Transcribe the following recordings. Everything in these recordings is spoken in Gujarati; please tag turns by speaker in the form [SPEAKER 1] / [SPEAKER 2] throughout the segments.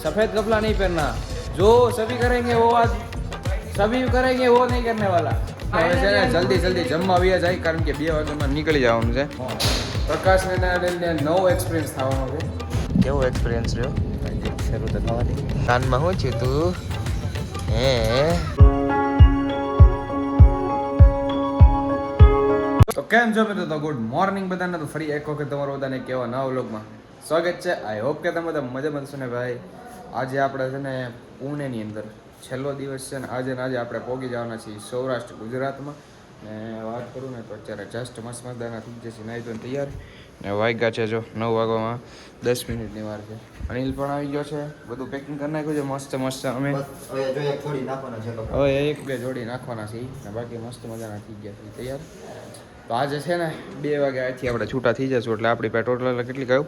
[SPEAKER 1] सफेद कपड़ा नहीं पहनना, जो सभी करेंगे वो आज सभी करेंगे वो नहीं करने वाला। હવે છે ને જલ્દી જલ્દી જમવા આવ્યા જાય, કારણ કે 2 વાગ્યામાં નીકળી જવાનું છે. પ્રકાશને નવો એક્સપિરિયન્સ થવાનો છે.
[SPEAKER 2] કેવો એક્સપિરિયન્સ રહ્યો?
[SPEAKER 1] શરૂ તો થવાની.
[SPEAKER 2] કાનમાં શું થયું તું? હે
[SPEAKER 1] તો કેમ છો મિત્રો? તો ગુડ મોર્નિંગ બધાને. તો ફરી એક વખત તમારું બધાને કેવા નવા વ્લોગમાં સ્વાગત છે. આઈ હોપ કે તમે બધા મજામાં છો ને ભાઈ. આજે આપણે છે ને પુણેની અંદર છેલ્લો દિવસ છે ને આજે આપણે પહોંચી જવાના છીએ સૌરાષ્ટ્ર ગુજરાતમાં. ને વાત કરું ને તો અત્યારે જસ્ટ મસ્ત મજાના થઈ જશે નાહી ધોઈને તૈયાર. ને વાગ્યા છે જો 9 વાગ્યામાં 10 મિનિટની વાર છે. અનિલ પણ આવી ગયો છે, બધું પેકિંગ કરી નાખ્યું છે મસ્ત મસ્ત. અમે
[SPEAKER 2] હવે જો એક જોડી નાખવાના છે,
[SPEAKER 1] હવે 1-2 જોડી નાખવાના છે ને બાકી મસ્ત મજાના થઈ ગયા છે તૈયાર. તો આજે છે ને 2 વાગે અહીંથી આપણે છૂટા થઈ જશું, એટલે આપણી પાસે ટોટલ કેટલી કહ્યું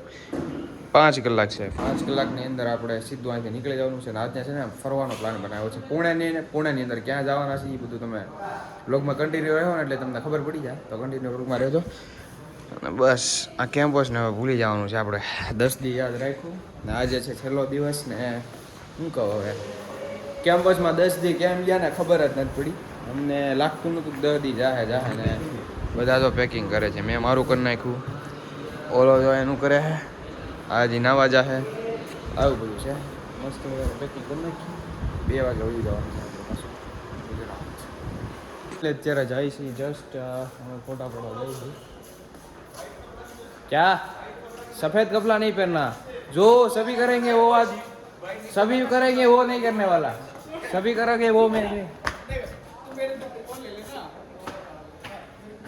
[SPEAKER 1] 5 કલાક છે. 5 કલાકની અંદર આપણે સીધું અહીંથી નીકળી જવાનું છે. ને આજે છે ને ફરવાનો પ્લાન બનાવ્યો છે પુણેની અંદર ક્યાં જવાના છે એ બધું તમે બ્લોગમાં કન્ટિન્યુ રહ્યો ને એટલે તમને ખબર પડી જાય. તો કન્ટિન્યુ બ્લોગમાં રહેજો. અને બસ આ કેમ્પસને હવે ભૂલી જવાનું છે આપણે. 10 દી યાદ રાખ્યું ને આજે છે છેલ્લો દિવસ. ને શું કહું હવે, કેમ્પસમાં 10 દી કેમ ગયા ને ખબર જ નથી પડી. અમને લાગતું નહોતું 10 દી જાહે ને બધા તો પેકિંગ કરે છે. મેં મારું કરી નાખ્યું, ઓલો જો એનું કરે છે, આજે નાવા જાહે, આવું બધું છે. મસ્ત પેકિંગ કરી નાખ્યું. 2 વાગે ઉડી જવાનું છે એટલે અત્યારે જાય છે જસ્ટ અમે ફોટા પડવા જઈશું. क्या सफेद कपड़ा नहीं पहनना, जो सभी करेंगे वो आज सभी करेंगे वो नहीं करने वाला, सभी करेंगे वो मैं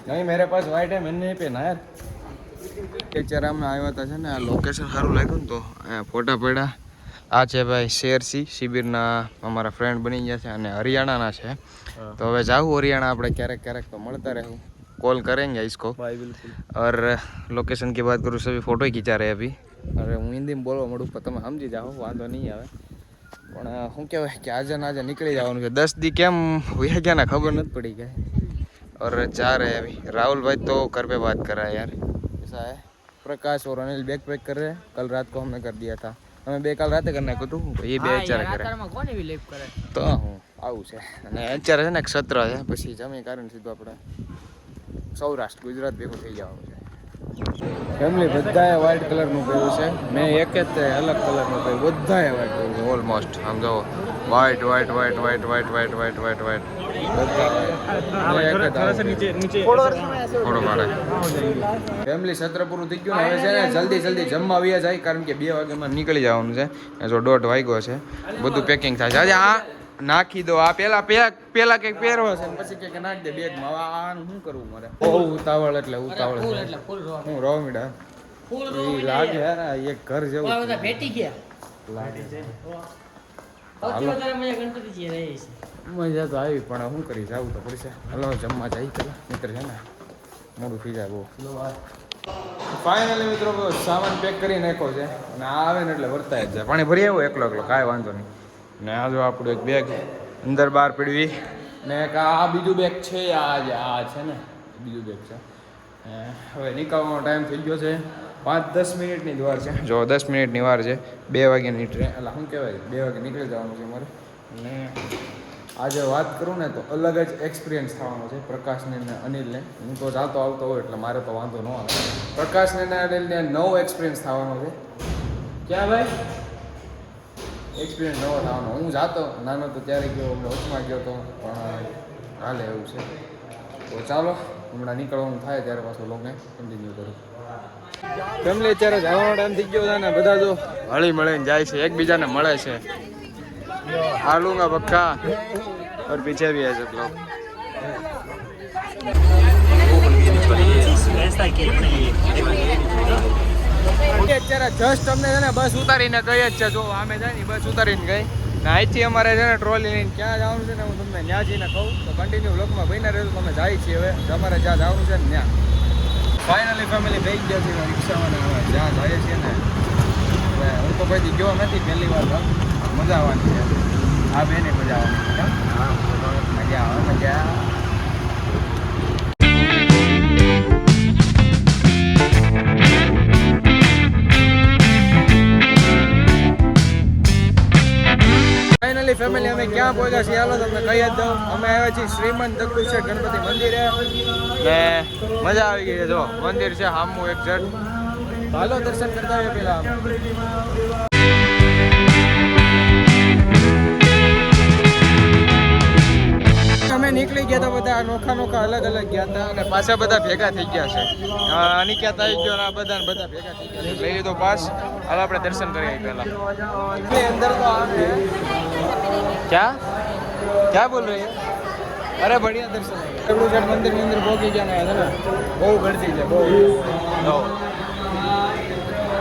[SPEAKER 1] नहीं, मेरे पास वाइट है, मैंने नहीं पहना यार. અત્યારે અમે આવ્યા હતા છે ને આ લોકેશન સારું લાગ્યું ને તો ફોટા પડ્યા. આ છે ભાઈ શેરસી શિબિરના અમારા ફ્રેન્ડ બની ગયા છે અને હરિયાણાના છે. તો હવે જાઉં હરિયાણા આપણે ક્યારેક ક્યારેક તો મળતા रहूँ, कॉल करेंगे इसको भाई बिल्कुल. और लोकेशन की बात करूँ सभी फोटो खींचा रहे अभी. अरे હું હિન્દીમાં બોલવા મળું પણ તમે સમજી જાઓ, વાંધો નહીં આવે. પણ શું કહેવાય કે આજે ને આજે નીકળી જવાનું છે. 10 દી કેમ વયા ગયા ને ખબર નથી પડી ગઈ. और जा रहे हैं अभी. राहुल भाई तो घर पे बात कर रहा है यार. ऐसा है, प्रकाश और अनिल बैग पैक कर रहे हैं. कल रात को हमने कर दिया था. हमें બે કાલ રાતે કરી નાખ્યું હતું, એ બે અત્યારે કરે તો હું આવું છે. અને અત્યારે છે ને એક સત્ર છે, પછી જમી કારણ સીધું આપણે સૌરાષ્ટ્ર ગુજરાત ભેગું થઈ જવાનું છે. ફેમિલી બધાએ વ્હાઇટ કલરનું પહેર્યું છે. મેં એક જ અલગ કલરનું પહેર્યું, બધાએ વ્હાઇટ પહેર્યું છે ઓલમોસ્ટ. આમ જો white white white white white white white white white family સત્ર પૂરું થઈ ગયું. હવે છે ને જલ્દી જલ્દી જમવા આવ્યા જાય, કારણ કે 2 વાગ્યામાં નીકળી જવાનું છે. જો 1:30 વાગ્યો છે, બધું પેકિંગ થાય છે. આજે આ નાખી દો, આ પેલા કંઈક પહેરવો છે પછી કે નાખી દે બેગમાં. આનું શું કરવું મારે? બહુ ઉતાવળ એટલે ઉતાવળ હું રોમીડા એ લાગે યાર એક ઘર જેવું ભેટી ગયા લાગે છે. મજા તો આવી પણ શું કરી જવું તો પડશે. હલો જમવા જાય પેલા મિત્ર છે ને મોડું થઈ જાય બહુ. ફાઇનલી મિત્રો સામાન પેક કરી નાખ્યો છે અને આ આવે ને એટલે વર્તાય જ જાય. પાણી ભરી આવ્યો એકલો કાંઈ વાંધો નહીં. ને આ જો આપણું એક બેગ અંદર બહાર પડવી ને એક આ બીજું બેગ છે. આ છે ને બીજું બેગ છે. હવે નીકળવાનો ટાઈમ થઈ ગયો છે. 5-10 મિનિટની જ વાર છે. જો 10 મિનિટની વાર છે. 2 વાગ્યાની ટ્રેન, એટલે શું કહેવાય 2 વાગે નીકળી જવાનું છે મારે. અને આજે વાત કરું ને તો અલગ જ એક્સપિરિયન્સ થવાનો છે પ્રકાશને ને અનિલને. હું તો જાતો આવતો હોય એટલે મારે તો વાંધો ન આવે. પ્રકાશને ને અનિલને નવો એક્સપિરિયન્સ થવાનો છે. ક્યાં ભાઈ એક્સપિરિયન્સ નવો થવાનો. હું જાતો નાનો તો ત્યારે ગયો, વચમાં ગયો તો પણ હાલે એવું છે. તો ચાલો હમણાં નીકળવાનું થાય ત્યારે પાછું લોકોને કન્ટિન્યુ કરું. ફેમિલી અત્યારે જવાનો ટાઈમ થઈ ગયો છે ને બધા જો હળી મળીને જાય છે, એકબીજાને મળે છે. આલુંગા પક્કા और पीछे भी है सब लोग. અત્યારે જસ્ટ અમને છે ને બસ ઉતારીને ગઈ જ છે. જો આમે જાય ને બસ ઉતારીને ગઈ ને અહીંથી અમારે છે ને ટ્રોલી લઈને ક્યાં જવાનું છે ને હું તમને ત્યાં જઈને કહું. તો કન્ટિન્યુ બ્લોગમાં બહીને રહેજો. તમે જાય છીએ હવે તમારે જ્યાં જવાનું છે ને ત્યાં. ફાઇનલી ફેમિલી થઈ ગયા છે રિક્ષામાં ને હવે જ્યાં જઈએ છીએ ને હવે હું તો કોઈ ગયો નથી, પહેલી વાર મજા આવવાની છે. આ બેને મજા આવવાની છે. મજા આવે મજા. ફાઇનલી ફેમિલી અમે ક્યાં પહોંચ્યા છીએ હાલો તમને કહી જ દઉં. અમે આવ્યા છીએ શ્રીમંત દગડુ શેઠ ગણપતિ મંદિરે ને મજા આવી ગઈ છે. જો મંદિર છે સામું એક્ઝેક્ટ. હાલો દર્શન કરતા આવીએ પેલા. અમે નીકળી ગયા હતા બધા નોખા અલગ અલગ ગયા હતા અને પાછા બધા ભેગા થઈ ગયા છે. અનિકેત આવી ગયો ને બધા ભેગા થઈ ગયા છે. લઈ લીધો પાસ. હાલ આપણે દર્શન કરીએ પહેલા. અંદર તો આવે क्या बोल रहे हैं? अरे बढ़िया दर्शन दगड़ू शेठ मंदिर ની અંદર પહોંચી ગયા ને બહુ ગળતી છે બહુ.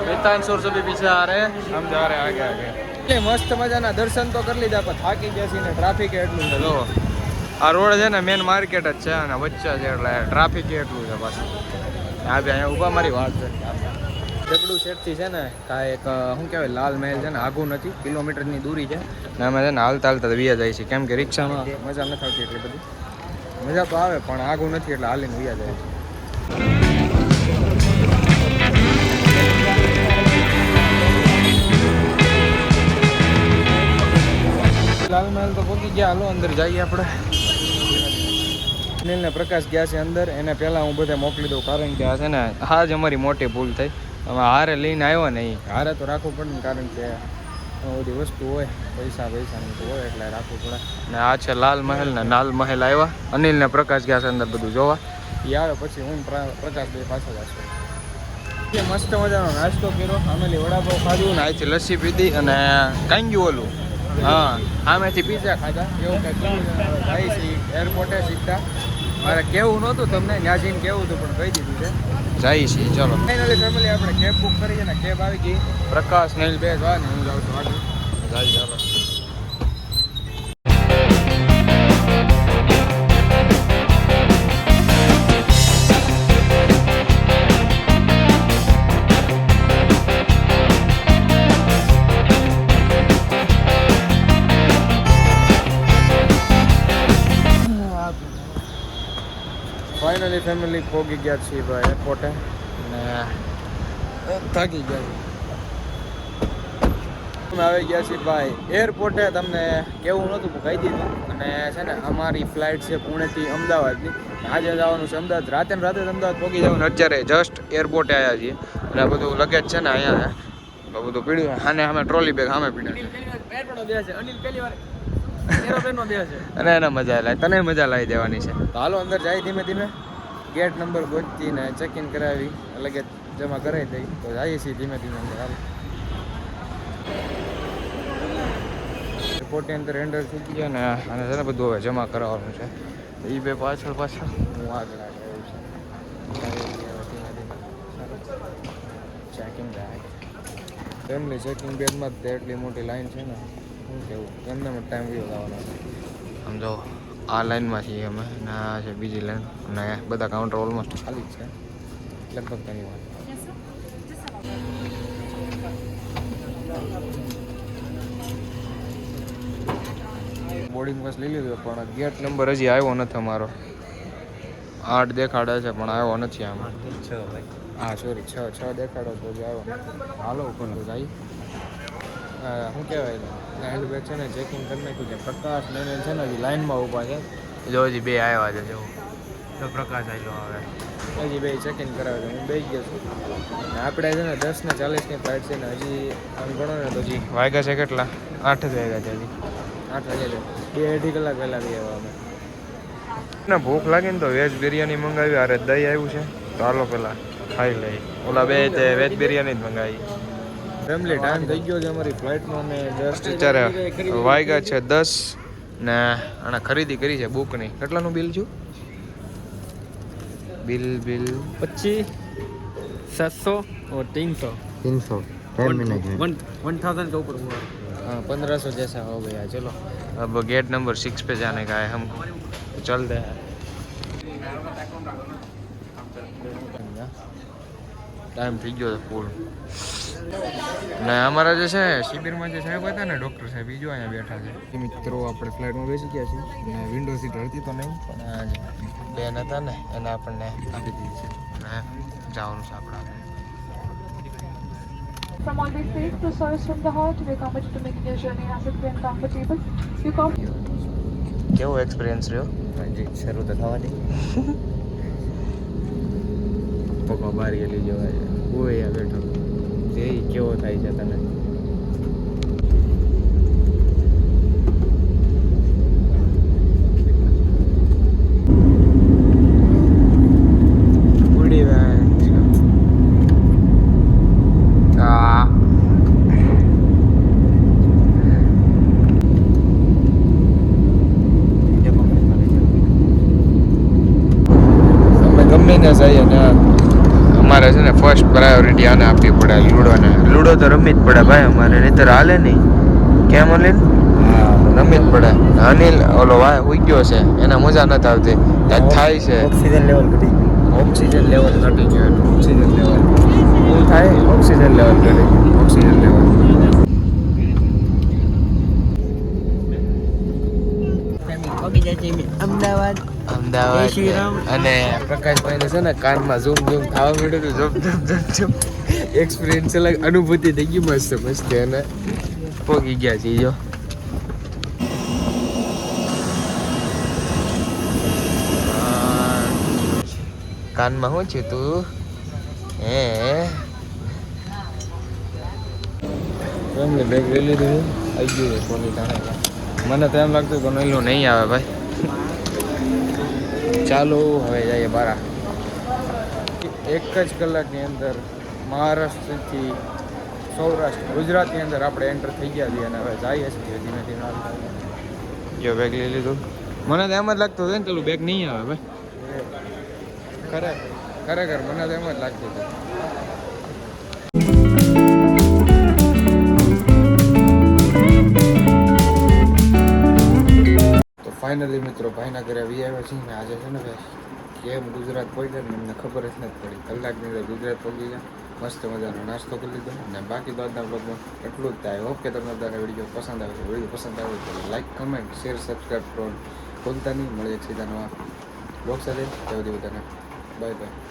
[SPEAKER 1] 4500 से भी पीछे आ रहे हैं हम जा रहे हैं आगे એટલે મસ્ત મજાના દર્શન તો કરી લીધા પણ થાકી ગયા છીએ ને ટ્રાફિક એટલું છે. જો આ રોડ છે ને મેન માર્કેટ જ છે અને વચ્ચે છે એટલે ટ્રાફિક એટલું છે પાછું. આ બે અહીંયા ઊભા મારી વાત છે. દગડુ શેઠથી છે ને કાંઈ એક શું કહેવાય લાલ મહેલ છે ને આઘું નથી, કિલોમીટરની દૂરી છે ને અમે છે ને હાલતા વ્યા જાય છે કેમ કે રિક્ષામાં મજા નથી આવતી એટલી બધી. મજા તો આવે પણ આઘું નથી એટલે હાલીને વ્યા જાય છે. લાલ મહેલ તો પહોંચી ગયા. હાલો અંદર જઈએ આપણે. અનિલ ને પ્રકાશ ગયા છે અંદર. એને પહેલાં હું બધે મોકલી દઉં કારણ કે આ છે ને આ જ અમારી મોટી ભૂલ થઈ. અમે હારે લઈને આવ્યો નહીં. હારે તો રાખવું પડે ને કારણ કે બધી વસ્તુ હોય પૈસાની તો હોય એટલે રાખવું પડે. ને આ છે લાલ મહેલ ને લાલ મહેલ આવ્યા. અનિલ ને પ્રકાશ ગયા છે અંદર બધું જોવા. એ આવે પછી હું પ્રકાશ ભાઈ પાછો જશે. મસ્ત મજાનો નાસ્તો કર્યો. આમેલી વડાપાવ ખાધું ને અહીંથી લસ્સી પીધી અને કાંગ્યું ઓલું હા આમેથી પીઝા ખાધા. એવું કંઈક ભાઈ છે એરપોર્ટે સીધા. મારે કેવું નહોતું તમને ત્યાં જઈને કેવું હતું પણ કહી દીધું છે. જાય છે ચલો ફાઇનલી ફેમિલી આપણે કેબ બુક કરી છે ને કેબ આવી ગઈ. પ્રકાશ નીલ બે જવા ને હું જાઉં છું આગળ. જાય ચાલો. ફાઇનલી ફેમિલી પહોંચી ગયા છીએ ભાઈ એરપોર્ટે ને થાકી ગયા અમે આવી ગયા છીએ ભાઈ એરપોર્ટે. તમને કેવું નહોતું પણ કહી દીધું. અને છે ને અમારી ફ્લાઇટ છે પુણેથી અમદાવાદની. આજે જવાનું છે અમદાવાદ. રાતે અમદાવાદ પહોંચી જવાનું. અત્યારે જસ્ટ એરપોર્ટે આવ્યા છીએ અને આ બધું લગેજ છે ને અહીંયા છે બધું પીડ્યું. આને અમે ટ્રોલી બેગ સામે પીડ્યા છે અને એને મજા લાવી. તને મજા લાવી દેવાની છે. તો હાલો અંદર જાય ધીમે ધીમે. ગેટ નંબર પહોંચી ને ચેક ઇન કરાવી લગેજ જમા કરાવી દઈ તો જઈએ છીએ ધીમે ધીમે અંદર. હાલો એરપોર્ટની અંદર એન્ટર થઈ ગયા ને આને છે ને બધું હવે જમા કરાવવાનું છે. એ બે પાછળ હું આગળ એવું છે. ચેકિંગ બેગ ફેમિલી ચેકિંગ બેગમાં જ એટલી મોટી લાઈન છે ને શું કેવું. એમને ટાઈમ ગયો લાવવાનો. સમજો આ લાઈનમાં છીએ અમે અને આ છે બીજી લાઈન અને બધા કાઉન્ટર ઓલમોસ્ટ ખાલી જ છે લગભગ તેની વાત. બોર્ડિંગ પાસ લઈ લીધું પણ ગેટ નંબર હજી આવ્યો નથી અમારો. 8 દેખાડે છે પણ આવ્યો નથી આમાં. 6 હા સોરી 6 દેખાડો તો હજી આવ્યો. હાલો ઉપર તો જાય. શું કહેવાય હેન્ડ બેગ છે ને ચેકિંગ કરી નાખ્યું છે. પ્રકાશ લઈને છે ને હજી લાઈનમાં ઊભા છે. જો હજી બે આવ્યા છે. જેવું તો પ્રકાશ આવ્યો આવે હજી બે ચેકિંગ કરાવે છે. હું બેસી ગયો છું. આપણે છે ને 10:40ની ફ્લાઇટ છે ને હજી આમ ગણો ને તો હજી વાગ્યા છે કેટલા 8 જ વાગ્યા છે. હજી 8 વાગ્યા છે. 2-2.5 કલાક પહેલાં બી આવ્યા અમે. ને ભૂખ લાગી ને તો વેજ બિરયાની મંગાવી. અરે દહીં આવ્યું છે તો હાલો પેલા ખાઈ લઈ. ઓલા બે તે વેજ બિરયાની જ મંગાવી. ફેમિલી ટાઈમ થઈ ગયો છે અમારી ફ્લાઇટનો. અમે જસ્ટ અત્યારે વાગ્યા છે 10 ને આને ખરીદી કરી છે બુકની. કેટલાનું બિલ છું? बिल
[SPEAKER 3] 25 700 और 300
[SPEAKER 2] 10 मिनट में
[SPEAKER 3] 1000 के ऊपर हुआ.
[SPEAKER 1] हाँ 1500 जैसा हो गया. चलो अब गेट नंबर 6 पे जाने का है. हम चलते हैं. ટાઈમ થઈ ગયો છે ફૂલ. ને અમારા જે છે શિબિરમાં જે સાહેબ હતા ને ડૉક્ટર સાહેબ બીજો અહીંયા બેઠા છે. મિત્રો આપણે ફ્લાઇટમાં બેસી ગયા છીએ અને વિન્ડો સીટ હતી તો નહીં પણ આ બેન હતા ને એને આપણને આપી દીધી છે અને જવાનું છે આપણે.
[SPEAKER 4] From always safe to service from the heart, we are committed to making your journey hassle-free and comfortable. You come.
[SPEAKER 1] કેવો એક્સપિરિયન્સ રહ્યો?
[SPEAKER 2] હજી શરૂ તો થવા દે.
[SPEAKER 1] પપ્પા બહાર ગયેલી જવાય હું અહીંયા બેઠો તે કેવો થાય છે તને? ઉડી ગમે ને જઈએ ને અમારે છે ને ફર્સ્ટ પ્રાયોરિટી આને આપવી પડે લૂડોને. લૂડો તો રમવી જ પડે ભાઈ અમારે, નહીંતર હાલે નહીં. કેમ અનિલ? રમવી જ પડે. અનિલ ઓલો વાય ઉઈ ગયો છે, એને મજા નથી આવતી. ત્યાં થાય છે
[SPEAKER 2] ઓક્સિજન લેવલ ઘટી ગયું.
[SPEAKER 1] ઓક્સિજન લેવલ ઘટી ગયું. ઓક્સિજન લેવલ શું થાય? ઓક્સિજન લેવલ ઘટી ગયું. ઓક્સિજન લેવલ
[SPEAKER 2] અમદાવાદ
[SPEAKER 1] અમદાવાદ
[SPEAKER 2] જય શ્રી રામ.
[SPEAKER 1] અને પ્રકાશભાઈને છે ને કાનમાં ઝૂમ ઝૂમ થવા મળ્યું હતું. જમ એક્સપિરિયન્સ અલગ અનુભૂતિ થઈ ગઈ મસ્ત મસ્ત. અને પોગી ગયા છીએ જો. કાનમાં શું છે તું? હે ફેમિલી બેગ લઈ લીધું આવી ગયું છે કોની તાણે. મને તો એમ લાગતું કે નઈલું નહીં આવે ભાઈ. ચાલો હવે જઈએ બારા. એક જ કલાકની અંદર મહારાષ્ટ્રથી સૌરાષ્ટ્ર ગુજરાતની અંદર આપણે એન્ટર થઈ ગયા છીએ અને હવે જઈએ છીએ ધીમે ધીમે. જો બેગ લઈ લીધું. મને તો એમ જ લાગતું હતું ને પેલું બેગ નહીં આવે ભાઈ. ખરેખર મને તો એમ જ લાગતું હતું. તો ફાઇનલી મિત્રો ભાઈના ઘરે આવી આવ્યા છીએ ને આજે છે ને ભાઈ કેમ ગુજરાત પહોંચ્યા ને અમને ખબર જ નથી પડી. કલાકની અંદર ગુજરાત પહોંચી ગયા. મસ્ત મજાનો નાસ્તો કરી લીધો અને બાકી તો આજના બ્લોગમાં એટલું જ થાય. હોપ કે તમને બધાને વિડીયો પસંદ આવે. વિડીયો પસંદ આવે તો લાઈક કમેન્ટ શેર સબસ્ક્રાઈબ કરવાનું ભૂલતા નહીં. મળીએ સીધા નવા બ્લોગ સાથે. ત્યાં સુધી બધાને બાય બાય.